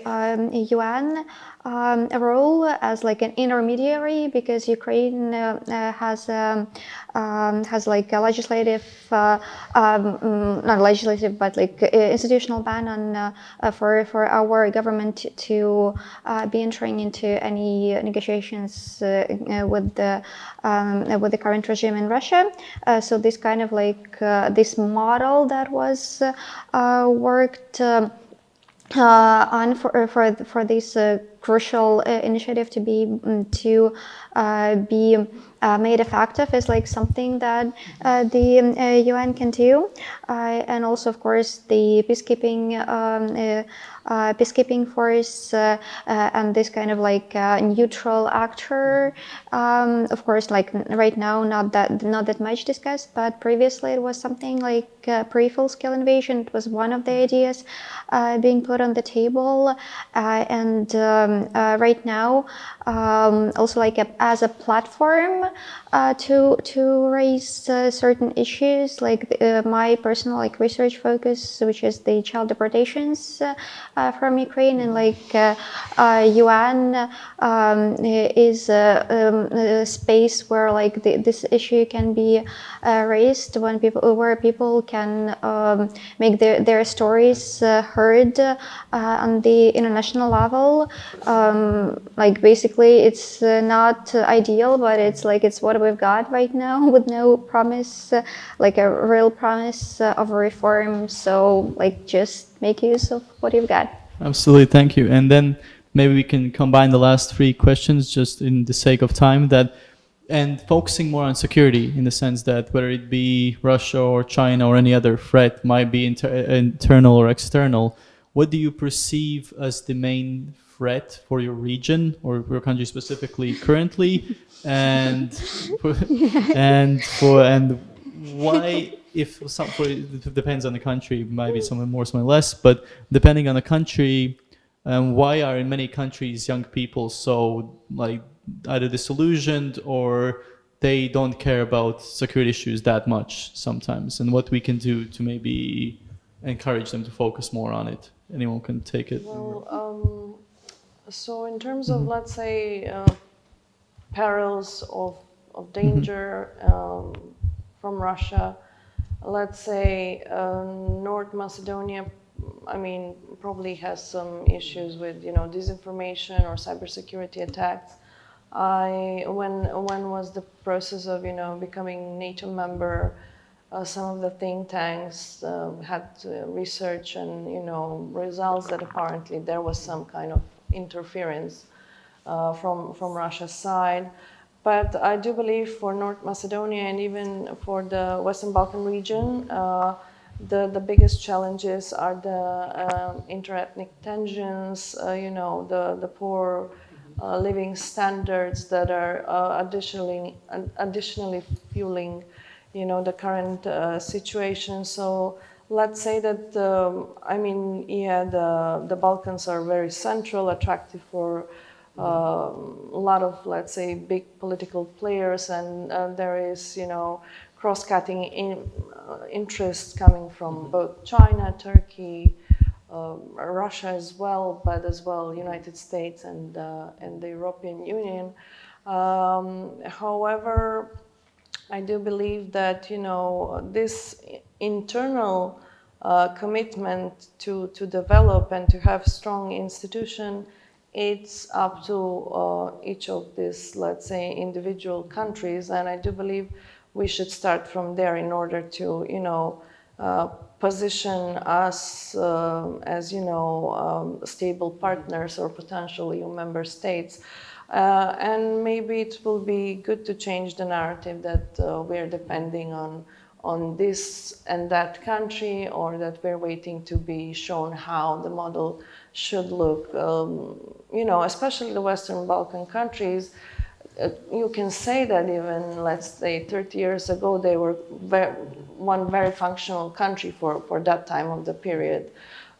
UN role as an intermediary, because Ukraine has a legislative, not legislative, but institutional ban on for our government to be entering into any negotiations with the current regime in Russia. So this kind of this model that was worked on for this crucial initiative to be made effective is something that the UN can do, and also of course the peacekeeping force and this kind of neutral actor. Of course, right now not that much discussed, but previously it was something pre-full-scale invasion. It was one of the ideas being put on the table, and right now, also like as a platform to raise certain issues, like my personal like research focus, which is the child deportations from Ukraine, and like UN is a space where like this issue can be raised when where people can make their stories heard on the international level. Like basically it's not ideal, but it's what we've got right now, with no promise, like a real promise of a reform. So like just make use of what you've got. Absolutely, thank you. And then maybe we can combine the last three questions just in the sake of time, and focusing more on security, in the sense that whether it be Russia or China or any other threat, might be internal or external, what do you perceive as the main threat for your region or your country specifically currently, and why? It depends on the country, maybe some more, some less, but depending on the country, why are in many countries young people so like either disillusioned or they don't care about security issues that much sometimes, and what we can do to maybe encourage them to focus more on it? Anyone can take it. Well, so in terms of, let's say, perils of danger from Russia, let's say North Macedonia, I mean, probably has some issues with, disinformation or cybersecurity attacks. When was the process of, becoming NATO member, some of the think tanks had research and, results that apparently there was some kind of interference from Russia's side. But I do believe for North Macedonia and even for the Western Balkan region, the biggest challenges are the interethnic tensions, the poor living standards that are additionally fueling, the current situation. So let's say that, the Balkans are very central, attractive for a lot of, let's say, big political players, and there is, cross-cutting interests coming from both China, Turkey, Russia as well, but as well United States and the European Union. However, I do believe that this internal commitment to develop and to have strong institution, it's up to each of these, let's say, individual countries, and I do believe we should start from there in order to position us as stable partners or potential EU member states. And maybe it will be good to change the narrative that we're depending on this and that country, or that we're waiting to be shown how the model should look. Especially the Western Balkan countries, you can say that even, let's say, 30 years ago, they were one very functional country for that time of the period.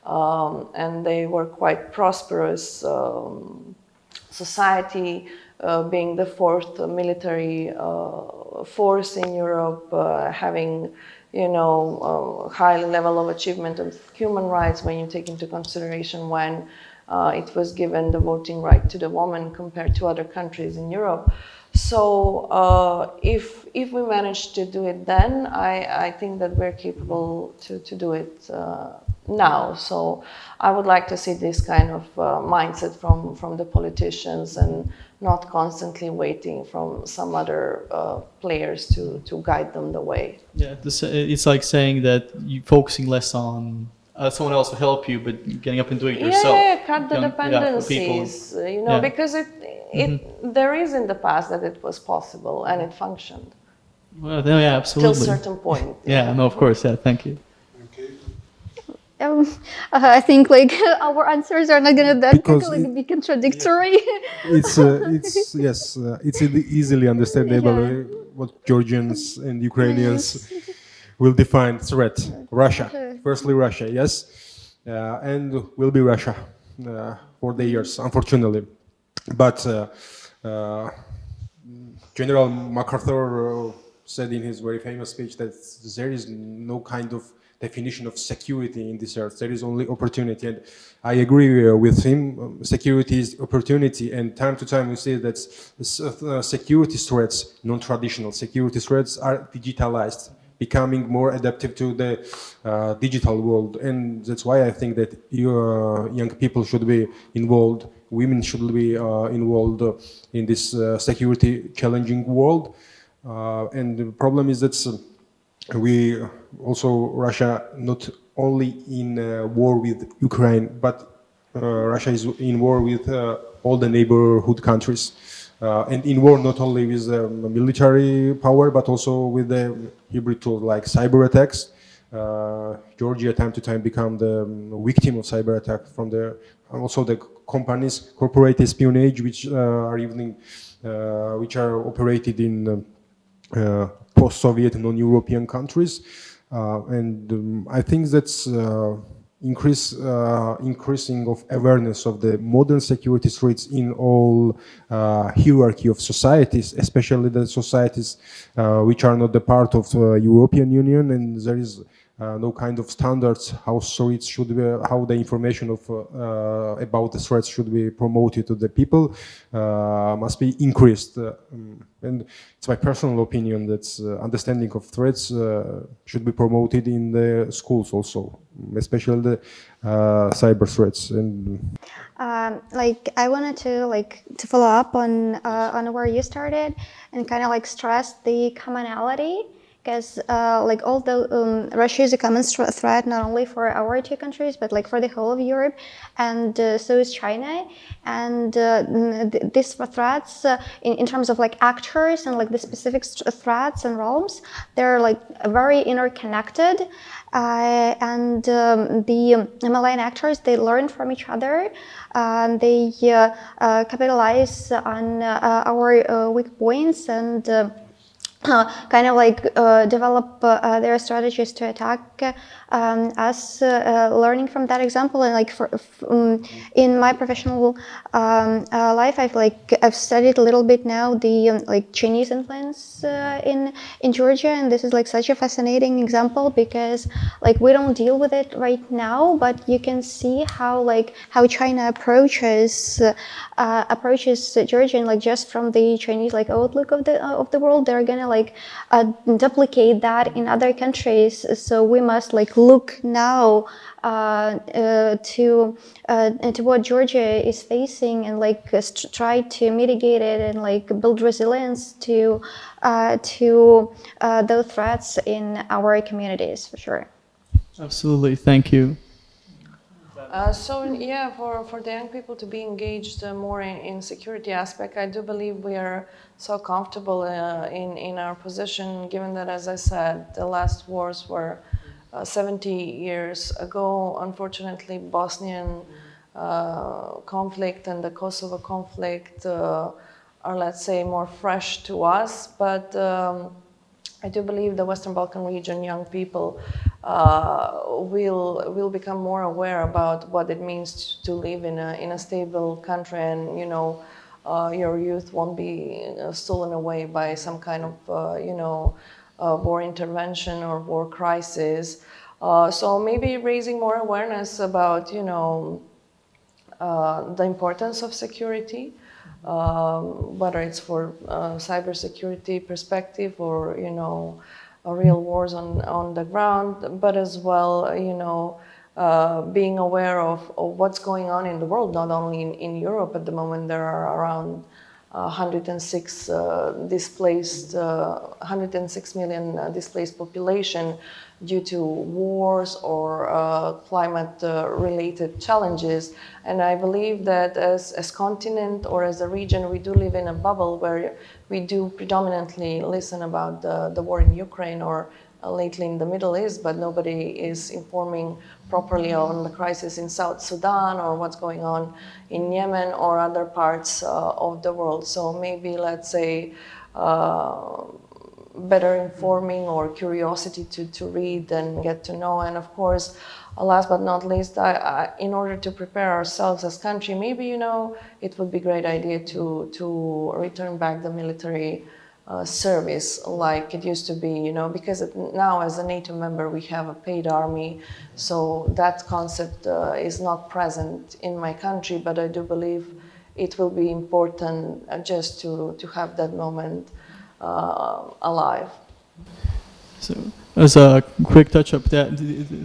And they were quite prosperous society, being the fourth military force in Europe, having high level of achievement of human rights when you take into consideration when it was given the voting right to the woman compared to other countries in Europe. So if we manage to do it then, I think that we're capable to do it now. So I would like to see this kind of mindset from the politicians, and not constantly waiting from some other players to guide them the way. Yeah, it's like saying that you're focusing less on someone else to help you, but getting up and doing it yourself. Yeah, cut the dependencies, because there is in the past that it was possible and it functioned. Well, yeah, absolutely. Till a certain point. Yeah, no, of course, yeah, thank you. I think our answers are not going to be contradictory. It's easily understandable what Georgians and Ukrainians will define threat. Russia. Firstly, Russia, yes, and will be Russia for the years, unfortunately. But General MacArthur said in his very famous speech that there is no kind of definition of security in this earth. There is only opportunity, and I agree with him. Security is opportunity, and time to time we see that security threats, non-traditional security threats, are digitalized, becoming more adaptive to the digital world, and that's why I think that young people should be involved. Women should be involved in this security challenging world, and the problem is that we also Russia not only in war with Ukraine, but Russia is in war with all the neighborhood countries, and in war not only with military power, but also with the hybrid tools like cyber attacks. Georgia time to time become the victim of cyber attack from the also the companies, corporate espionage, which are even which are operated in post-Soviet non-European countries, and I think that's increasing of awareness of the modern security threats in all hierarchy of societies, especially the societies which are not the part of European Union, and there is no kind of standards how threats should be, how the information of about the threats should be promoted to the people must be increased. And it's my personal opinion that understanding of threats should be promoted in the schools also, especially the cyber threats. And like I wanted to follow up on where you started and kind of like stress the commonality. Because like although Russia is a common threat not only for our two countries but like for the whole of Europe, and so is China, and these threats in terms of like actors and like the specific threats and realms, they're like very interconnected, and the malign actors, they learn from each other, they capitalize on our weak points and kind of like develop their strategies to attack us, learning from that example. And like in my professional life, I've studied a little bit now the like Chinese influence in Georgia, and this is like such a fascinating example because like we don't deal with it right now, but you can see how China approaches Georgia, and like just from the Chinese like outlook of the world, they're gonna like duplicate that in other countries. So we must like look now to what Georgia is facing and like try to mitigate it and like build resilience to those threats in our communities, for sure. Absolutely, thank you. So yeah, for the young people to be engaged more in security aspect, I do believe we are so comfortable in our position, given that, as I said, the last wars were 70 years ago. Unfortunately, Bosnian conflict and the Kosovo conflict are, let's say, more fresh to us, but I do believe the Western Balkan region young people will become more aware about what it means to live in a stable country, and your youth won't be stolen away by some kind of war intervention or war crisis. So maybe raising more awareness about the importance of security. Whether it's for cybersecurity perspective or real wars on the ground, but as well being aware of what's going on in the world, not only in Europe at the moment. There are around 106 million displaced population due to wars or climate-related challenges. And I believe that as continent or as a region, we do live in a bubble where we do predominantly listen about the war in Ukraine or lately in the Middle East, but nobody is informing properly on the crisis in South Sudan or what's going on in Yemen or other parts of the world. So maybe, let's say, better informing or curiosity to read and get to know. And of course, last but not least, in order to prepare ourselves as country, maybe, you know, it would be a great idea to return back the military service like it used to be, you know, because now as a NATO member we have a paid army, so that concept is not present in my country, but I do believe it will be important just to have that moment alive. So, as a quick touch-up,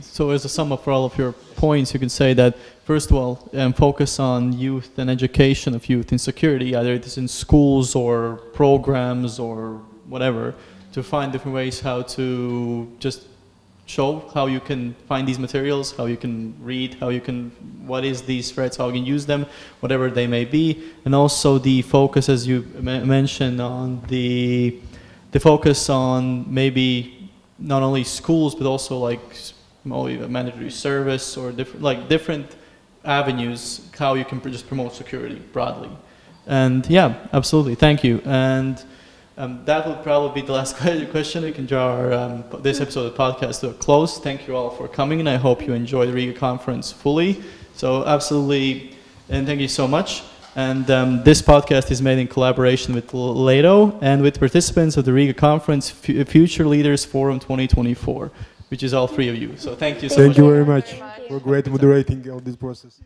so as a sum up for all of your points, you can say that, first of all, focus on youth and education of youth in security, either it is in schools or programs or whatever, to find different ways how to just show how you can find these materials, how you can read, what is these threats, how you can use them, whatever they may be, and also the focus, as you mentioned, on the focus on maybe not only schools, but also like mandatory service or different avenues, how you can just promote security broadly. And yeah, absolutely, thank you. And that will probably be the last question. We can draw this episode of the podcast to a close. Thank you all for coming, and I hope you enjoy the Riga conference fully. So absolutely, and thank you so much. And this podcast is made in collaboration with NATO and with participants of the Riga Conference Future Leaders Forum 2024, which is all three of you. So thank you so much. Thank you very much for great moderating of this process.